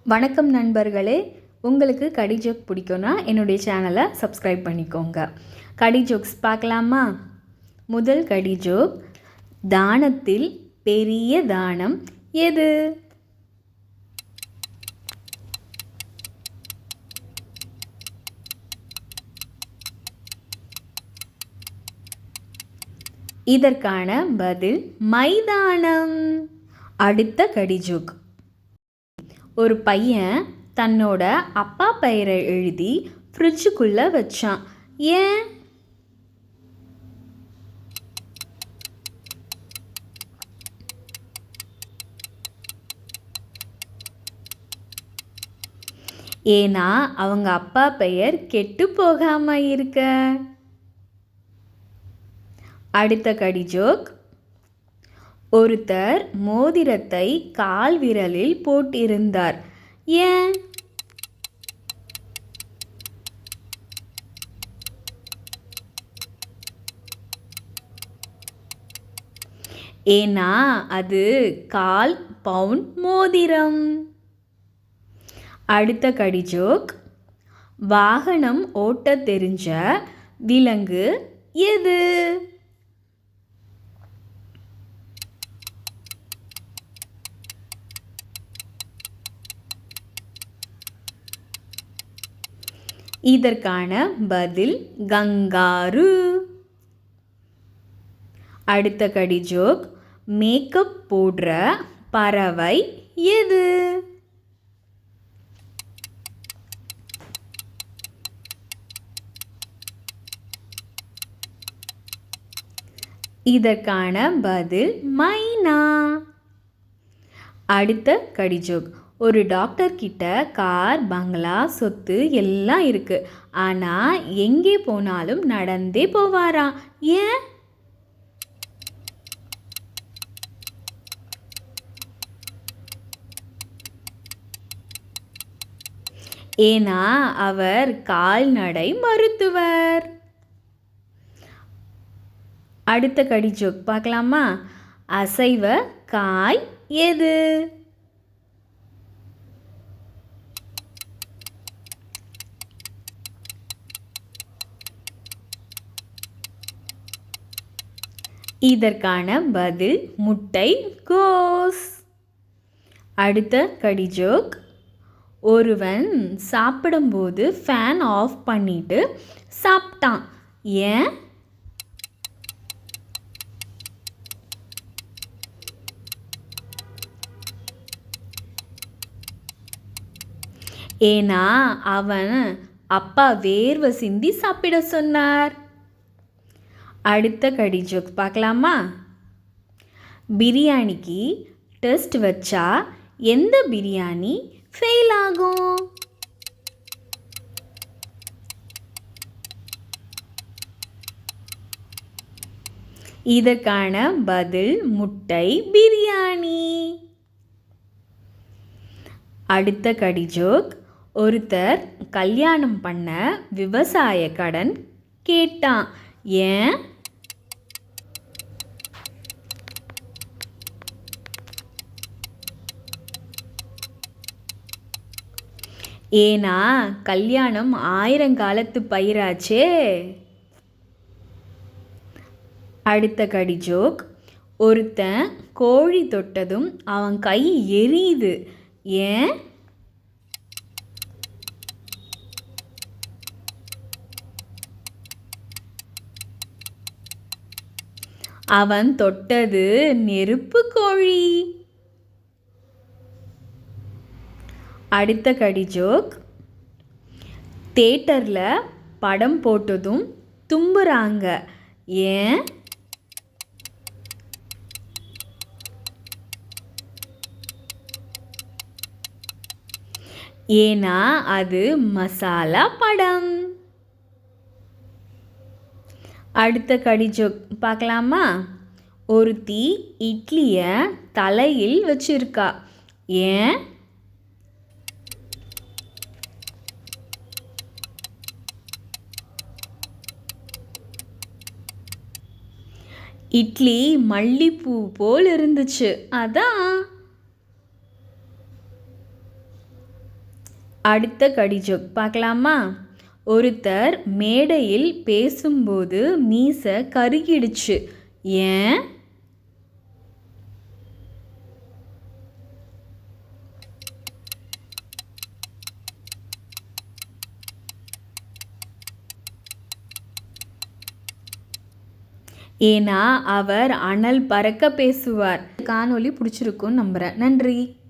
வணக்கம் நண்பர்களே, உங்களுக்கு கடி ஜோக் பிடிக்கும்னா என்னுடைய சேனலை சப்ஸ்கிரைப் பண்ணிக்கோங்க. கடி ஜோக்ஸ் பார்க்கலாமா? முதல் கடி ஜோக், தானத்தில் பெரிய தானம் எது? இதற்கான பதில் மைதானம். அடுத்த கடி ஜோக், ஒரு பையன் தன்னோட அப்பா பெயரை எழுதி ஃப்ரிட்ஜுக்குள்ளே வச்சான். ஏன்? ஏன்னா அவங்க அப்பா பெயர் கெட்டு போகாம இருக்க. அடுத்த கடி ஜோக், ஒருத்தர் மோதிரத்தை கால் விரலில் போட்டிருந்தார். ஏன்? ஏன்னா அது 1/4 பவுன் மோதிரம். அடுத்த கடி ஜோக், வாகனம் ஓட்ட தெரிஞ்ச விலங்கு எது? இதற்கான பதில் கங்காரு. அடுத்த கடி ஜோக், மேக்கப் போடுற பறவை எது? இதற்கான பதில் மைனா. அடுத்த கடி ஜோக், ஒரு டாக்டர் கிட்ட கார், பங்களா, சொத்து எல்லாம் இருக்கு. ஆனால் எங்கே போனாலும் நடந்தே போவாராம். ஏன்? ஏன்னா அவர் கால்நடை மருத்துவர். அடுத்த கடி ஜோக் பார்க்கலாமா? அசைவ காய் எது? இதற்கான பதில் முட்டை கோஸ். அடுத்த கடி ஜோக், ஒருவன் சாப்பிடும்போது ஃபேன் ஆஃப் பண்ணிட்டு சாப்பிட்டான். ஏன்? ஏன்னா அவன் அப்பா வேர்வை சிந்தி சாப்பிட சொன்னார். அடுத்த கடி ஜோக் பார்க்கலாமா? பிரியாணிக்கு டெஸ்ட் வச்சா எந்த பிரியாணி ஃபெயில் ஆகும்? இதற்கான பதில் முட்டை பிரியாணி. அடுத்த கடி ஜோக், ஒருத்தர் கல்யாணம் பண்ண விவசாய கடன் கேட்டான். ஏன்? ஏன்னா கல்யாணம் 1000 காலத்து பயிராச்சே. அடுத்த கடி ஜோக், ஒருத்தன் கோழி தொட்டதும் அவன் கை எரியுது. ஏன்? அவன் தொட்டது நெருப்பு கோழி. அடுத்த கடி ஜோக், தியேட்டரில் படம் போட்டதும் தும்புறாங்க. ஏன்? ஏன்னா அது மசாலா படம். அடுத்த கடி ஜோக் பார்க்கலாமா? ஒருத்தி இட்லியை தலையில் வச்சிருக்கா. ஏன்? இட்லி மல்லிப்பூ போல் இருந்துச்சு, அதான். அடுத்த கடி ஜோக் பார்க்கலாமா? ஒருத்தர் மேடையில் பேசும்போது மீசை கருகிடுச்சு. ஏன்? ஏன்னா அவர் அனல் பறக்க பேசுவார். காணொளி பிடிச்சிருக்குன்னு நம்புகிறேன். நன்றி.